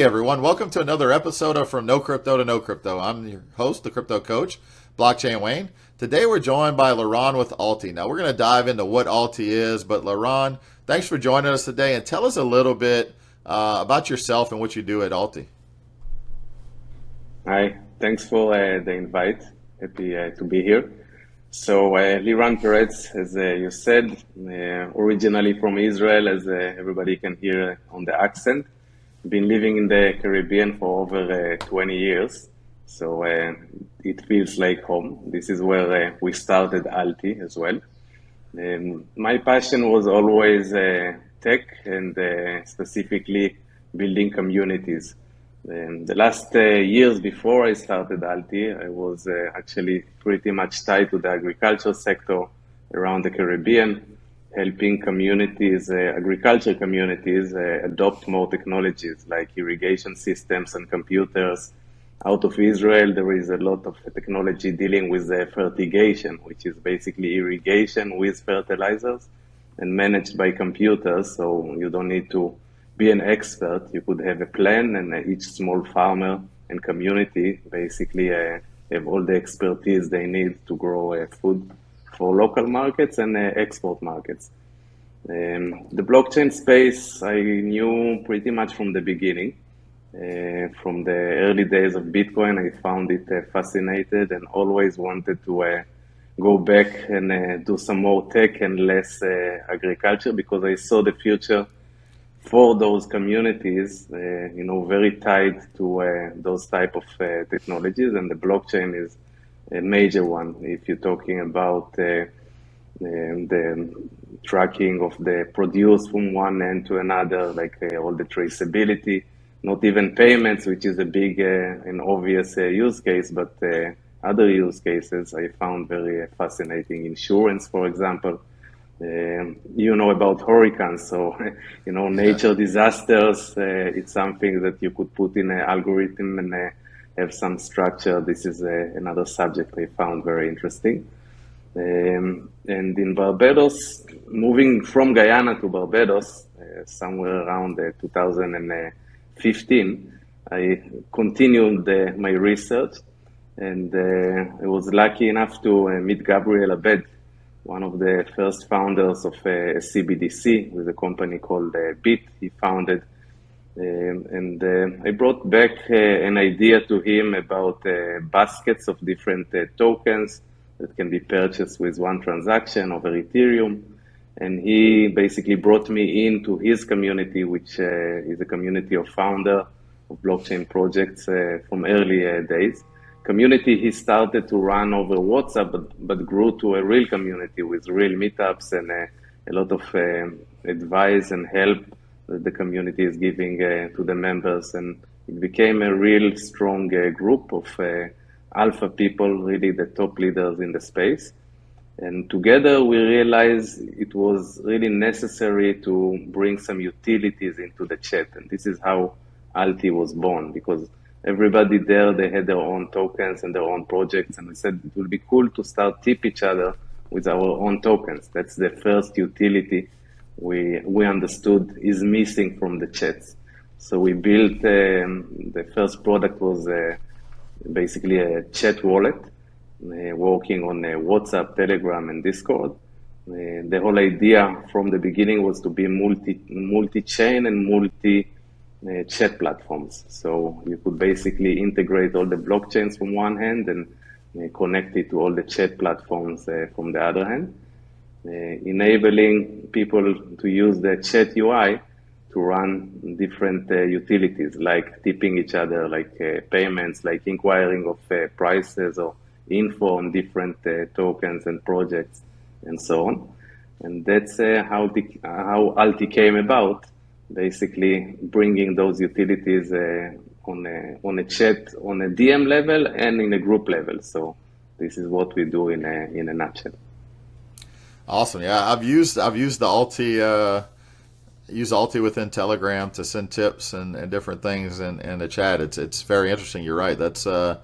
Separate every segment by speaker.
Speaker 1: Hey everyone, welcome to another episode of From No Crypto to No Crypto. I'm your host, the Crypto Coach, Blockchain Wayne. Today we're joined by Liran with Alty. Now we're going to dive into what Alty is, but Liran, thanks for joining us today and tell us a little bit about yourself and what you do at Alty.
Speaker 2: Hi, thanks for the invite. Happy to be here. So, Liran Peretz, as you said, originally from Israel, as everybody can hear on the accent. Been living in the Caribbean for over 20 years, so it feels like home. This is where we started Alty as well. My passion was always tech and specifically building communities. The last years before I started Alty, I was actually pretty much tied to the agriculture sector around the Caribbean, helping communities, agriculture communities, adopt more technologies like irrigation systems and computers. Out of Israel, there is a lot of technology dealing with fertigation, which is basically irrigation with fertilizers and managed by computers. So you don't need to be an expert. You could have a plan, and each small farmer and community basically have all the expertise they need to grow food for local markets and export markets. The blockchain space I knew pretty much from the beginning. From the early days of Bitcoin, I found it fascinated and always wanted to go back and do some more tech and less agriculture, because I saw the future for those communities, very tied to those type of technologies, and the blockchain is a major one. If you're talking about the tracking of the produce from one end to another, like all the traceability, not even payments, which is a big and obvious use case, but other use cases I found very fascinating. Insurance, for example. You know about hurricanes, so nature disasters. It's something that you could put in an algorithm and have some structure. This is another subject I found very interesting. And in Barbados, moving from Guyana to Barbados, somewhere around 2015, I continued my research, and I was lucky enough to meet Gabriel Abed, one of the first founders of CBDC with a company called Bit. He founded, and I brought back an idea to him about baskets of different tokens that can be purchased with one transaction over Ethereum. And he basically brought me into his community, which is a community of founder of blockchain projects from early days. Community he started to run over WhatsApp, but grew to a real community with real meetups and a lot of advice and help that the community is giving to the members. And it became a real strong group of alpha people, really the top leaders in the space. And together we realized it was really necessary to bring some utilities into the chat. And this is how Alty was born, because everybody there, they had their own tokens and their own projects. And we said it would be cool to start tip each other with our own tokens. That's the first utility we understood is missing from the chats. So we built, the first product was basically a chat wallet, working on WhatsApp, Telegram, and Discord. The whole idea from the beginning was to be multi-chain and multi-chat platforms. So you could basically integrate all the blockchains from one hand and connect it to all the chat platforms from the other hand, enabling people to use the chat UI to run different utilities, like tipping each other, like payments, like inquiring of prices or info on different tokens and projects, and so on. And that's how Alty came about, basically bringing those utilities on a chat, on a DM level and in a group level. So this is what we do in a nutshell.
Speaker 1: Awesome. Yeah, I've used the Alty. Use Alty within Telegram to send tips and different things in the chat. It's very interesting. You're right. That's a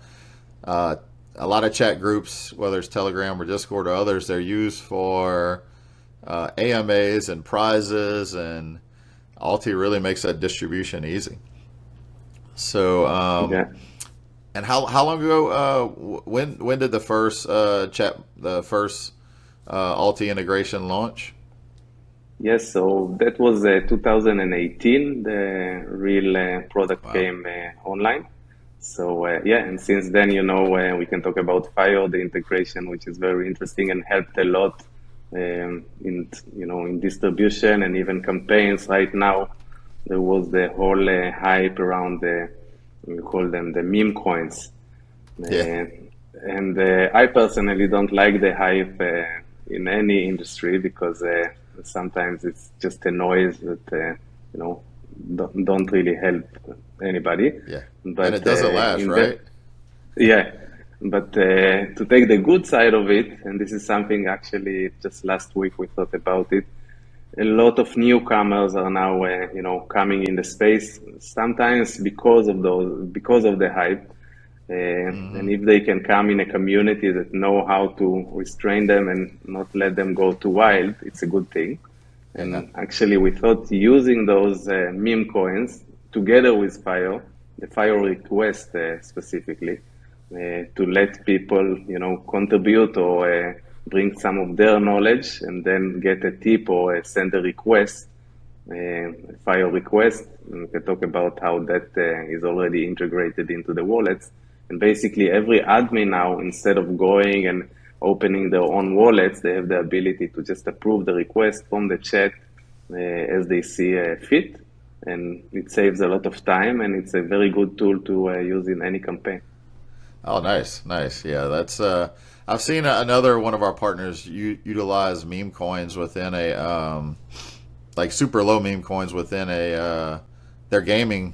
Speaker 1: lot of chat groups, whether it's Telegram or Discord or others, they're used for AMAs and prizes, and Alty really makes that distribution easy. So,
Speaker 2: Yeah.
Speaker 1: and how long ago? When did the first Alty integration launch?
Speaker 2: Yes, so that was 2018. The real product
Speaker 1: Wow.
Speaker 2: came online. So yeah, and since then, we can talk about Fire, the integration, which is very interesting and helped a lot in distribution and even campaigns. Right now, there was the whole hype around we call them the meme coins.
Speaker 1: Yeah.
Speaker 2: Uh, and I personally don't like the hype in any industry because sometimes it's just a noise that you know don't really help anybody.
Speaker 1: Yeah. And
Speaker 2: But
Speaker 1: it doesn't last,
Speaker 2: in that,
Speaker 1: right?
Speaker 2: yeah. But to take the good side of it, and this is something actually just last week we thought about it. A lot of newcomers are now, coming in the space. Sometimes because of the hype, and
Speaker 1: Hmm.
Speaker 2: if they can come in a community that know how to restrain them and not let them go too wild, it's a good thing.
Speaker 1: Yeah.
Speaker 2: And actually, we thought using those meme coins together with Fire, the Fire request specifically, to let people, contribute or bring some of their knowledge and then get a tip or send a request, file request. And we can talk about how that is already integrated into the wallets. And basically, every admin now, instead of going and opening their own wallets, they have the ability to just approve the request from the chat as they see fit. And it saves a lot of time, and it's a very good tool to use in any campaign.
Speaker 1: Oh, nice, nice. Yeah, that's. I've seen another one of our partners utilize meme coins within a like super low meme coins within a their gaming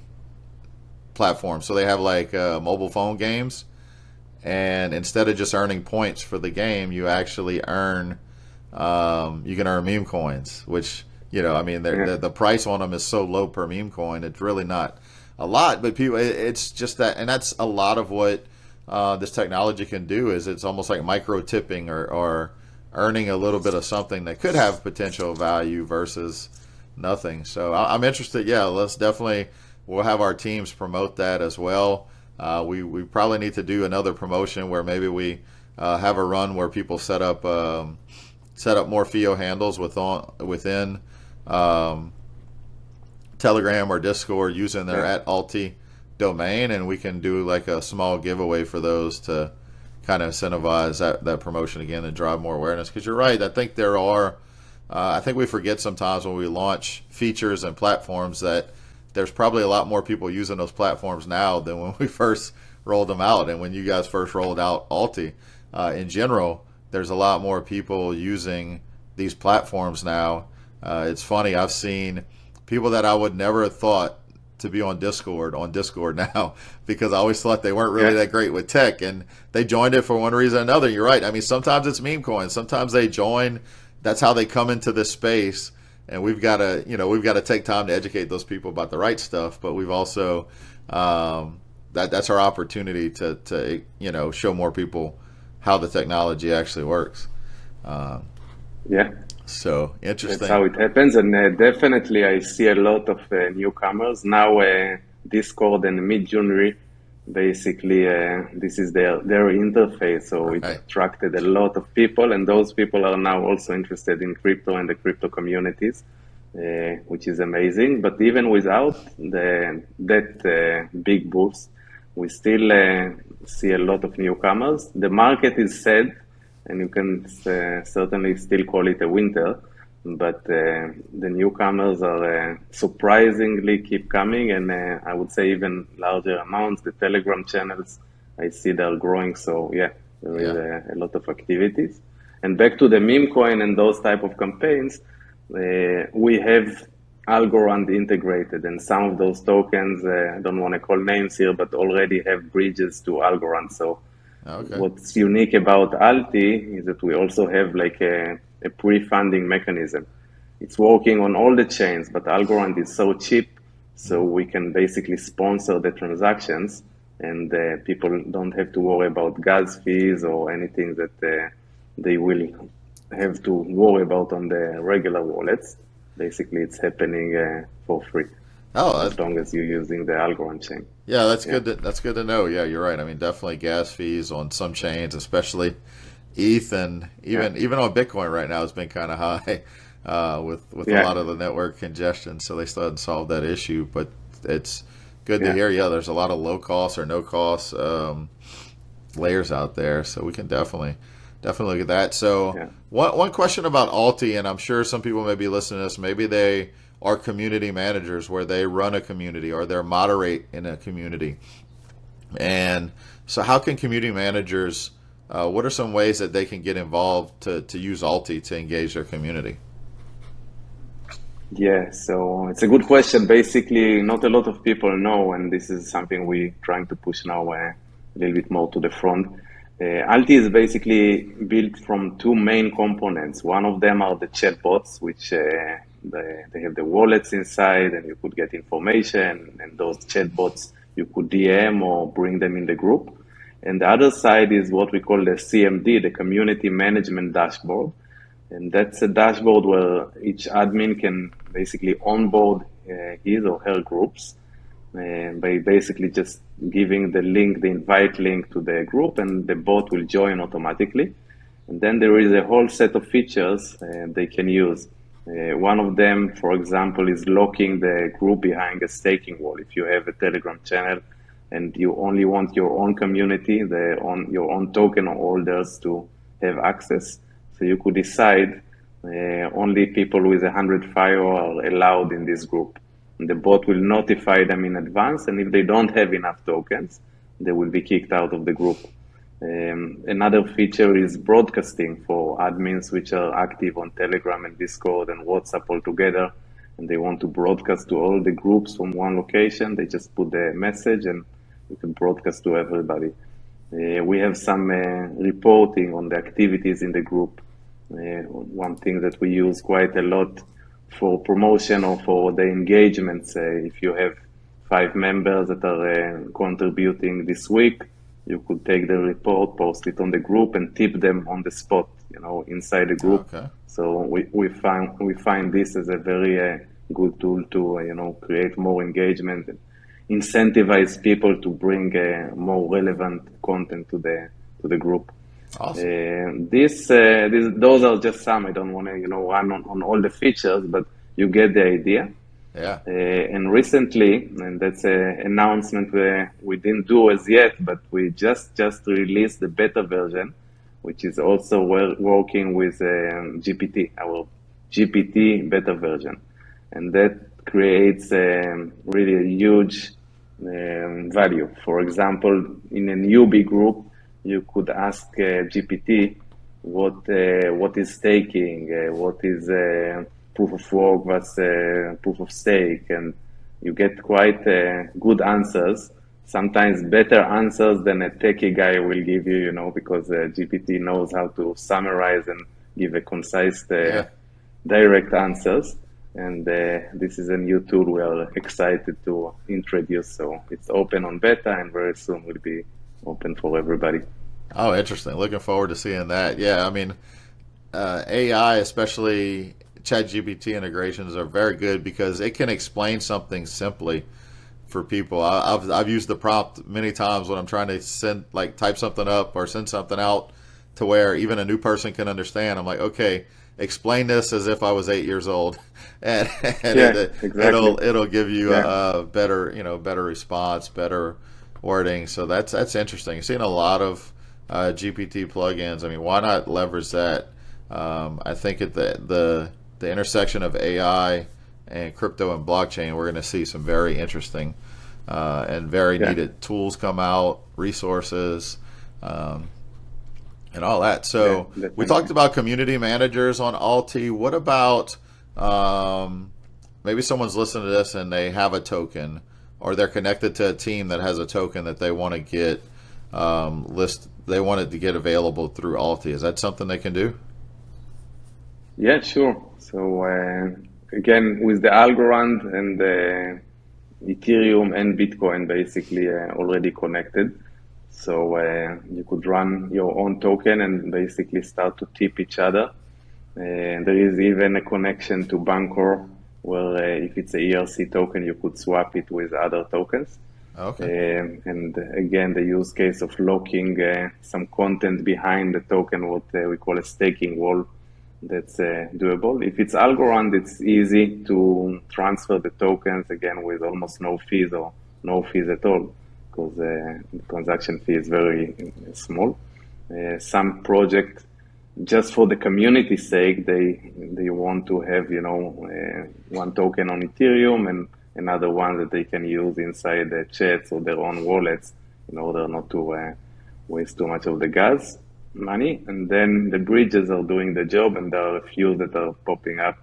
Speaker 1: platform. So they have like mobile phone games, and instead of just earning points for the game, you actually earn you can earn meme coins, which I mean,
Speaker 2: Yeah,
Speaker 1: the price on them is so low per meme coin. It's really not a lot, but people, it's just that, and that's a lot of what this technology can do. Is it's almost like micro tipping or earning a little bit of something that could have potential value versus nothing. So I'm interested. Yeah, let's definitely we'll have our teams promote that as well. We probably need to do another promotion where maybe we have a run where people set up more FIO handles within um, Telegram or Discord using their
Speaker 2: yeah,
Speaker 1: at Alty domain, and we can do like a small giveaway for those to kind of incentivize that promotion again and drive more awareness. Because you're right, I think there are. I think we forget sometimes when we launch features and platforms that there's probably a lot more people using those platforms now than when we first rolled them out. And when you guys first rolled out Alty, in general, there's a lot more people using these platforms now. It's funny, I've seen people that I would never have thought to be on Discord now because I always thought they weren't really
Speaker 2: yeah,
Speaker 1: that great with tech, and they joined it for one reason or another. You're right. I mean, sometimes it's meme coins, sometimes they join. That's how they come into this space, and we've got to take time to educate those people about the right stuff. But we've also that's our opportunity to show more people how the technology actually works. Um,
Speaker 2: yeah.
Speaker 1: so
Speaker 2: That's
Speaker 1: interesting.
Speaker 2: how it happens, and definitely I see a lot of newcomers now. Discord and Mid-Journey, basically, this is their interface, so it
Speaker 1: Right.
Speaker 2: attracted a lot of people, and those people are now also interested in crypto and the crypto communities, which is amazing. But even without that big boost, we still see a lot of newcomers. The market is sad, and you can certainly still call it a winter. But the newcomers are surprisingly keep coming, and I would say even larger amounts. The Telegram channels, I see they're growing. So yeah, there is
Speaker 1: Yeah.
Speaker 2: a lot of activities. And back to the meme coin and those type of campaigns, we have Algorand integrated, and some of those tokens, I don't want to call names here, but already have bridges to Algorand. So
Speaker 1: Okay.
Speaker 2: what's unique about Alty is that we also have like a pre-funding mechanism. It's working on all the chains, but Algorand is so cheap, so
Speaker 1: Mhm.
Speaker 2: we can basically sponsor the transactions, and people don't have to worry about gas fees or anything that they will have to worry about on the regular wallets. Basically, it's happening for free
Speaker 1: Oh,
Speaker 2: as long as you're using the Algorand chain.
Speaker 1: Yeah, that's
Speaker 2: Yeah,
Speaker 1: good. That's good to know. Yeah, you're right. I mean, definitely gas fees on some chains, especially ETH, and
Speaker 2: yeah,
Speaker 1: even on Bitcoin right now has been kind of high with a
Speaker 2: yeah,
Speaker 1: lot of the network congestion. So they still haven't solved that issue, but it's good to
Speaker 2: yeah,
Speaker 1: hear. Yeah, there's a lot of low cost or no cost layers out there, so we can definitely look at that. So
Speaker 2: yeah.
Speaker 1: one question about Alti, and I'm sure some people may be listening to this. Maybe they are community managers where they run a community or they're moderate in a community. And so, how can community managers? What are some ways that they can get involved to use Alti to engage their community?
Speaker 2: Yeah, so it's a good question. Basically, not a lot of people know, and this is something we're trying to push now a little bit more to the front. Alti is basically built from two main components. One of them are the chatbots, which they have the wallets inside, and you could get information, and those chatbots you could DM or bring them in the group. And the other side is what we call the CMD, the Community Management Dashboard. And that's a dashboard where each admin can basically onboard his or her groups by basically just giving the link, the invite link to the group, and the bot will join automatically. And then there is a whole set of features they can use. One of them, for example, is locking the group behind a staking wall. If you have a Telegram channel and you only want your own community, your own token holders to have access, so you could decide only people with 100 FIO are allowed in this group. And the bot will notify them in advance, and if they don't have enough tokens, they will be kicked out of the group. Another feature is broadcasting for admins which are active on Telegram and Discord and WhatsApp all together, and they want to broadcast to all the groups from one location. They just put the message and you can broadcast to everybody. We have some reporting on the activities in the group. One thing that we use quite a lot for promotion or for the engagements, if you have 5 members that are contributing this week, you could take the report, post it on the group, and tip them on the spot, inside the group.
Speaker 1: Okay.
Speaker 2: So we find this as a very good tool to create more engagement and incentivize people to bring more relevant content to the group.
Speaker 1: Awesome.
Speaker 2: Those are just some. I don't want to run on all the features, but you get the idea.
Speaker 1: Yeah.
Speaker 2: And recently, and that's an announcement we didn't do as yet, but we just released the beta version, which is also working with GPT, our GPT beta version. And that creates really a huge value. For example, in a newbie group, you could ask GPT what is staking, what is proof of work, what's proof of stake, and you get quite good answers. Sometimes better answers than a techie guy will give you, because GPT knows how to summarize and give a concise,
Speaker 1: Yeah.
Speaker 2: direct answers. And this is a new tool we are excited to introduce. So it's open on beta and very soon will be open for everybody.
Speaker 1: Oh, interesting. Looking forward to seeing that. Yeah, I mean, AI, especially ChatGPT integrations, are very good because it can explain something simply for people. I've used the prompt many times when I'm trying to type something up or send something out to where even a new person can understand. I'm like, okay, explain this as if I was 8 years old, and
Speaker 2: Yeah, exactly.
Speaker 1: it'll give you
Speaker 2: Yeah,
Speaker 1: a better response, better wording. So that's interesting. Seeing a lot of GPT plugins. I mean, why not leverage that? I think at the intersection of AI and crypto and blockchain, we're going to see some very interesting and very
Speaker 2: yeah,
Speaker 1: needed tools come out, resources, and all that.
Speaker 2: yeah,
Speaker 1: So we talked
Speaker 2: definitely.
Speaker 1: about community managers on Alti. What about maybe someone's listening to this and they have a token, or they're connected to a team that has a token that they want to get they want it to get available through Alti. Is that something they can do?
Speaker 2: Yeah, sure. So again, with the Algorand and the Ethereum and Bitcoin basically already connected. So you could run your own token and basically start to tip each other. And there is even a connection to Bancor where if it's a ERC token, you could swap it with other tokens.
Speaker 1: Okay.
Speaker 2: And again, the use case of locking some content behind the token, what we call a staking wall, that's doable. If it's Algorand, it's easy to transfer the tokens again with almost no fees or no fees at all, because the transaction fee is very small. Some project, just for the community's sake, they want to have one token on Ethereum and another one that they can use inside the chats or their own wallets in order not to waste too much of the gas money. And then the bridges are doing the job, and there are a few that are popping up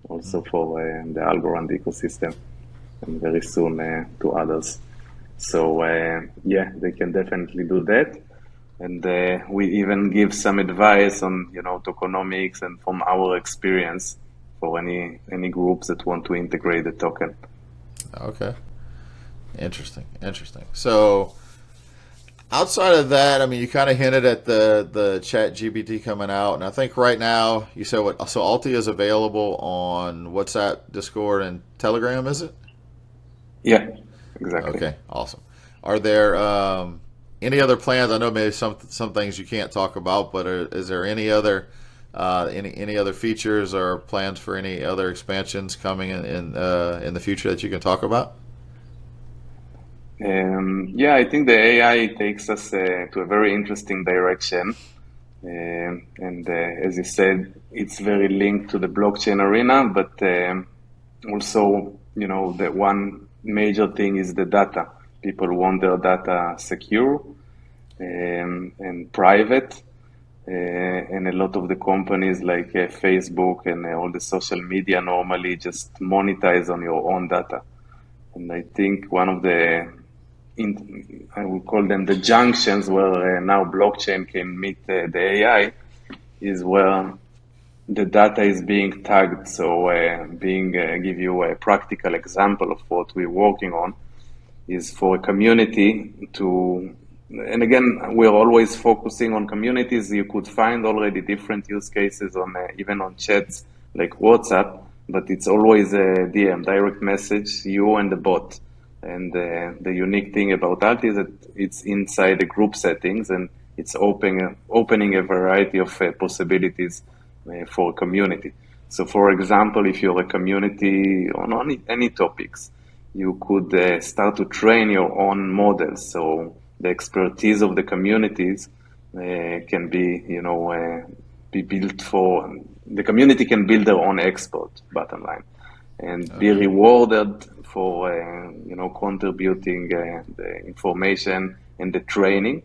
Speaker 2: also for the Algorand ecosystem, and very soon to others. So yeah, they can definitely do that. And we even give some advice on, tokenomics and from our experience for any groups that want to integrate the token.
Speaker 1: Okay. Interesting. Interesting. So outside of that, I mean, you kind of hinted at the Chat GPT coming out, and I think right now you said what? So Alty is available on WhatsApp, Discord, and Telegram, is it?
Speaker 2: Yeah, exactly.
Speaker 1: Okay, awesome. Are there any other plans? I know maybe some things you can't talk about, but is there any other any other features or plans for any other expansions coming in the future that you can talk about?
Speaker 2: Yeah, I think the AI takes us to a very interesting direction. And as you said, it's very linked to the blockchain arena, but also, the one major thing is the data. People want their data secure and private. And a lot of the companies like Facebook and all the social media normally just monetize on your own data. And I think one of I would call them the junctions where now blockchain can meet the AI is where the data is being tagged. So give you a practical example of what we're working on is for a community to, and again, we're always focusing on communities. You could find already different use cases on even on chats like WhatsApp, but it's always a DM, direct message, you and the bot. And the unique thing about Alty is that it's inside the group settings, and it's opening a variety of possibilities for a community. So, for example, if you're a community on any topics, you could start to train your own models. So the expertise of the communities can be built for the community can build their own expert, bottom line, and be
Speaker 1: Okay.
Speaker 2: rewarded for contributing the information and the training.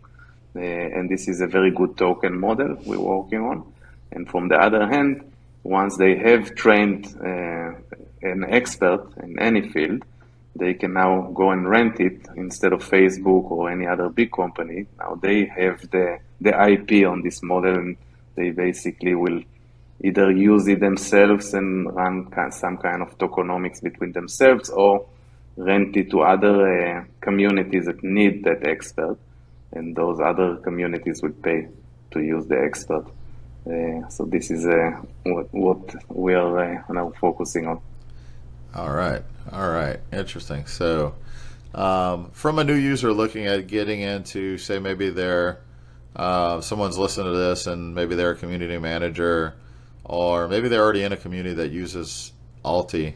Speaker 2: And this is a very good token model we're working on. And from the other hand, once they have trained an expert in any field, they can now go and rent it instead of Facebook or any other big company. Now they have the IP on this model, and they basically will either use it themselves and run some kind of tokenomics between themselves, or rent it to other communities that need that expert, and those other communities will pay to use the expert. So this is what we are now focusing on.
Speaker 1: All right. All right. Interesting. So, from a new user looking at getting into, say, maybe they're someone's listening to this and maybe they're a community manager, or maybe they're already in a community that uses Alty,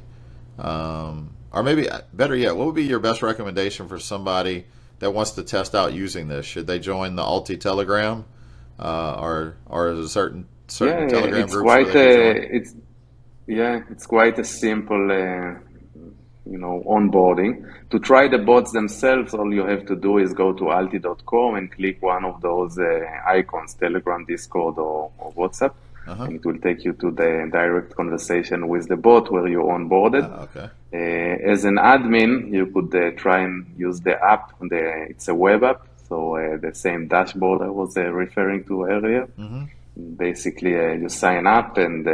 Speaker 1: or maybe better yet, what would be your best recommendation for somebody that wants to test out using this? Should they join the Alty Telegram, or is it certain
Speaker 2: Yeah,
Speaker 1: Telegram
Speaker 2: it's
Speaker 1: groups where
Speaker 2: quite
Speaker 1: they could join?
Speaker 2: it's quite a simple, onboarding. To try the bots themselves, all you have to do is go to alty.com and click one of those icons, Telegram, Discord, or WhatsApp,
Speaker 1: Uh huh.
Speaker 2: and it will take you to the direct conversation with the bot where you're onboarded.
Speaker 1: Okay.
Speaker 2: As an admin, you could try and use the app. It's a web app, so the same dashboard I was referring to earlier.
Speaker 1: Mm-hmm.
Speaker 2: Basically, you sign up, and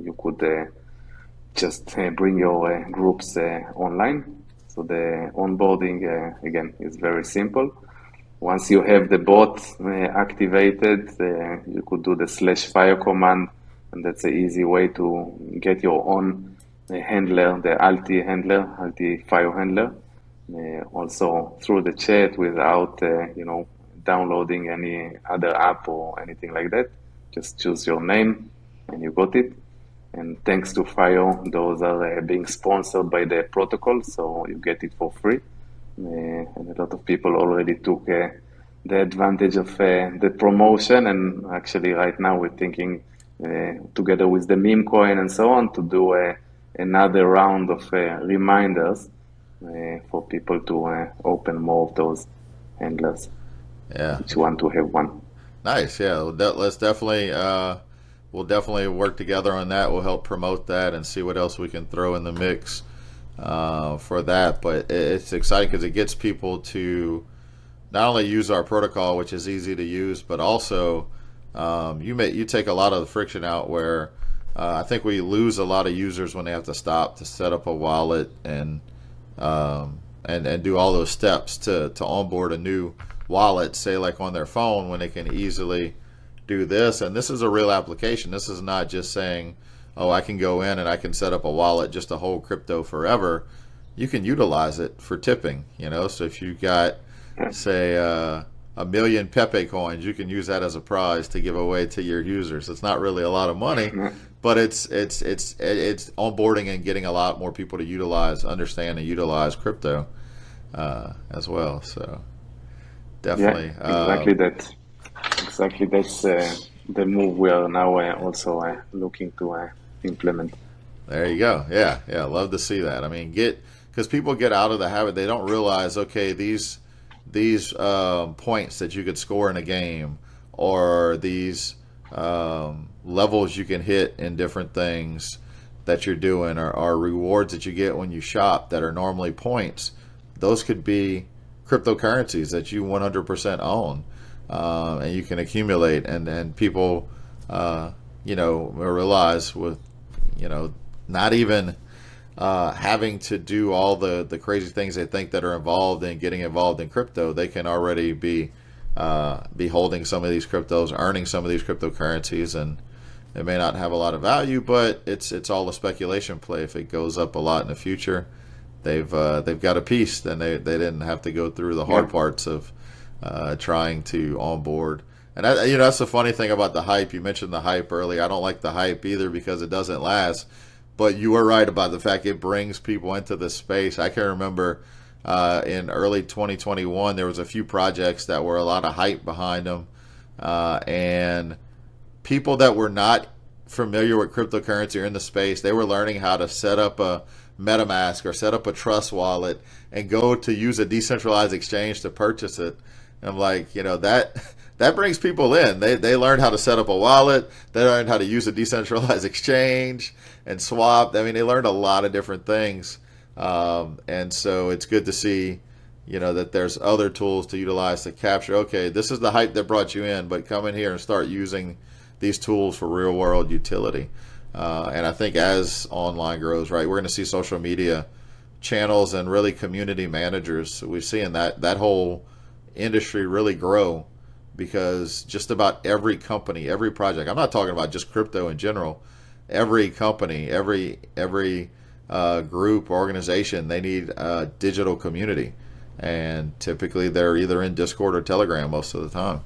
Speaker 2: you could just bring your groups online. So the onboarding, again, is very simple. Once you have the bot activated, you could do the /fire command, and that's an easy way to get your own handler, the Alty handler, Alty file handler. also through the chat without, downloading any other app or anything like that. Just choose your name and you got it. And thanks to Fire, those are being sponsored by the protocol, so you get it for free. And a lot of people already took the advantage of the promotion. And actually, right now, we're thinking, together with the meme coin and so on, to do another round of reminders for people to open more of those handlers,
Speaker 1: Yeah.
Speaker 2: which want to have one.
Speaker 1: Nice. Yeah. Let's definitely we'll definitely work together on that. We'll help promote that and see what else we can throw in the mix for that. But it's exciting because it gets people to not only use our protocol, which is easy to use, but also you take a lot of the friction out where I think we lose a lot of users when they have to stop to set up a wallet and do all those steps to onboard a new wallet, say like on their phone, when they can easily do this. And this is a real application. This is not just saying, oh, I can go in and I can set up a wallet just to hold crypto forever. You can utilize it for tipping, so if you got, say, a million Pepe coins, you can use that as a prize to give away to your users. It's not really a lot of money, but it's onboarding and getting a lot more people to understand and utilize crypto as well. So definitely,
Speaker 2: exactly that. Exactly, that's the move we are now also looking to implement.
Speaker 1: There you go. Yeah, love to see that. I mean, because people get out of the habit, they don't realize, okay, these points that you could score in a game, or these levels you can hit in different things that you're doing, or rewards that you get when you shop that are normally points. Those could be cryptocurrencies that you 100% own, and you can accumulate. And people, realize with, not even having to do all the crazy things they think that are involved in getting involved in crypto, they can already be holding some of these cryptos, earning some of these cryptocurrencies, and it may not have a lot of value, but it's all a speculation play. If it goes up a lot in the future, they've got a piece. Then they didn't have to go through the hard parts of trying to onboard. And that's the funny thing about the hype. You mentioned the hype earlier. I don't like the hype either because it doesn't last. But you were right about the fact it brings people into this space. I can remember in early 2021, there was a few projects that were a lot of hype behind them. And people that were not familiar with cryptocurrency or in the space, they were learning how to set up a MetaMask or set up a Trust wallet and go to use a decentralized exchange to purchase it. And I'm like, that brings people in. They learned how to set up a wallet. They learned how to use a decentralized exchange and swap. I mean, they learned a lot of different things. And so it's good to see, that there's other tools to utilize to capture, okay, this is the hype that brought you in, but come in here and start using these tools for real world utility. And I think as online grows, right, we're going to see social media channels and really community managers. We're seeing that whole industry really grow, because just about every company, every project, I'm not talking about just crypto in general, every company, every group or organization, they need a digital community. And typically they're either in Discord or Telegram most of the time.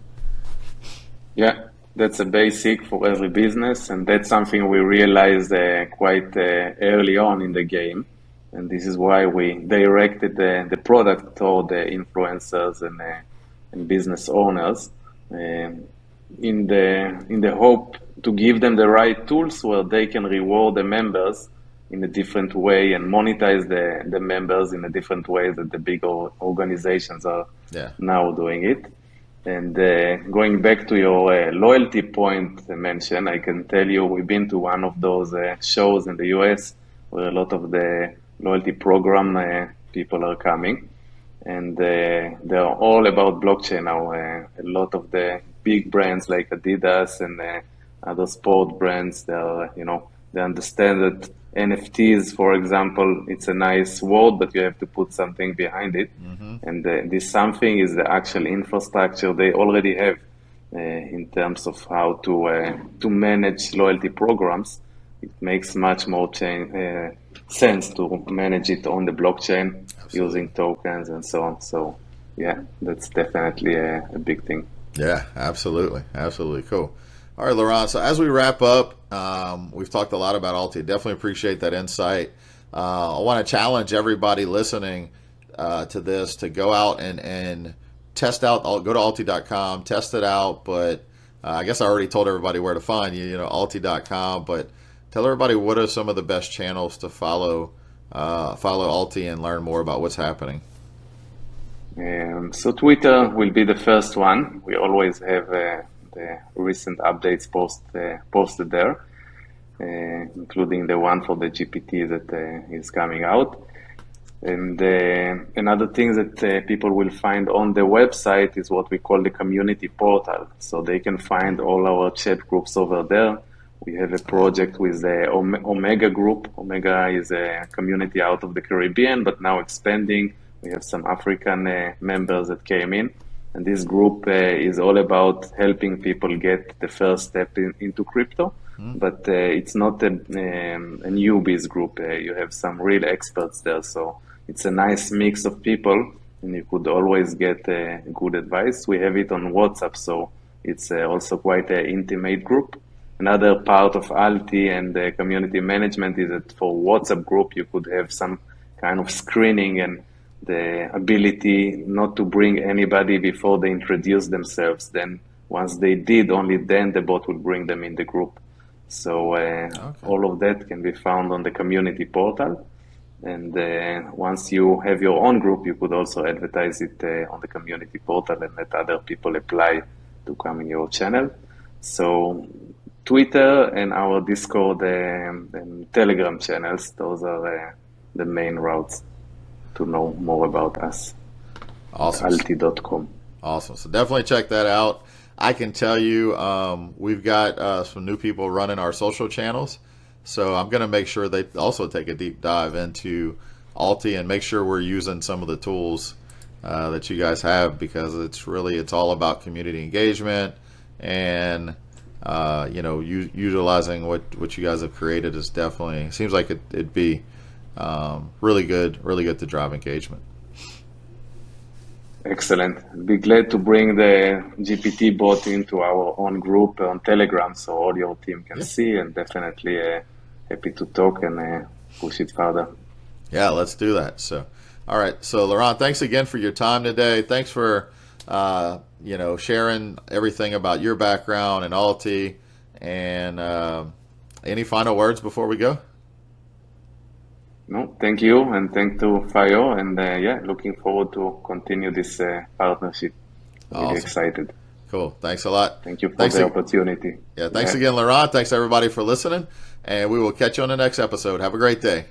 Speaker 2: Yeah, that's a basic for every business, and that's something we realized quite early on in the game. And this is why we directed the product toward the influencers and business owners, in the hope to give them the right tools where they can reward the members in a different way and monetize the members in a different way that the big organizations are now doing it. And going back to your loyalty point mention, I can tell you we've been to one of those shows in the US where a lot of the loyalty program people are coming. And they're all about blockchain now. A lot of the big brands like Adidas and other sport brands, they understand that NFTs, for example, it's a nice word, but you have to put something behind it. Mm-hmm. And this something is the actual infrastructure they already have in terms of how to manage loyalty programs. It makes much more sense to manage it on the blockchain
Speaker 1: Absolutely.
Speaker 2: using tokens and so on. So yeah, that's definitely a big thing.
Speaker 1: Yeah, absolutely. Absolutely. Cool. All right, Liran. So as we wrap up, we've talked a lot about Alty. Definitely appreciate that insight. I want to challenge everybody listening to this to go out and test out. Go to alty.com, test it out. But I guess I already told everybody where to find you, alty.com. But tell everybody what are some of the best channels to follow Alty and learn more about what's happening.
Speaker 2: So Twitter will be the first one. We always have the recent updates posted there, including the one for the GPT that is coming out. And another thing that people will find on the website is what we call the community portal. So they can find all our chat groups over there. We have a project with the Omega group. Omega is a community out of the Caribbean, but now expanding. We have some African members that came in. And this group is all about helping people get the first step into crypto. But it's not a newbies group. You have some real experts there. So it's a nice mix of people, and you could always get good advice. We have it on WhatsApp, so it's also quite an intimate group. Another part of Alty and the community management is that for WhatsApp group, you could have some kind of screening and the ability not to bring anybody before they introduce themselves. Then once they did, only then the bot will bring them in the group. So all of that can be found on the community portal. And once you have your own group, you could also advertise it on the community portal and let other people apply to come in your channel. So Twitter and our Discord and Telegram channels, those are the main routes to know more about us.
Speaker 1: Awesome.
Speaker 2: Alty.com.
Speaker 1: Awesome. So definitely check that out. I can tell you we've got some new people running our social channels. So I'm going to make sure they also take a deep dive into Alty and make sure we're using some of the tools that you guys have, because it's all about community engagement and utilizing what you guys have created is definitely seems like it'd be really good to drive engagement.
Speaker 2: Excellent. I'd be glad to bring the GPT bot into our own group on Telegram so all your team can see, and definitely happy to talk and push it further.
Speaker 1: Yeah, let's do that. So, all right. So, Liran, thanks again for your time today. Thanks for sharing everything about your background and Alty. And any final words before we go?
Speaker 2: No, thank you, and thank to Fayo, and looking forward to continue this partnership. Really
Speaker 1: Awesome.
Speaker 2: Excited.
Speaker 1: Cool. Thanks a lot.
Speaker 2: Thank you for the opportunity.
Speaker 1: Yeah, thanks again, Liran. Thanks everybody for listening, and we will catch you on the next episode. Have a great day.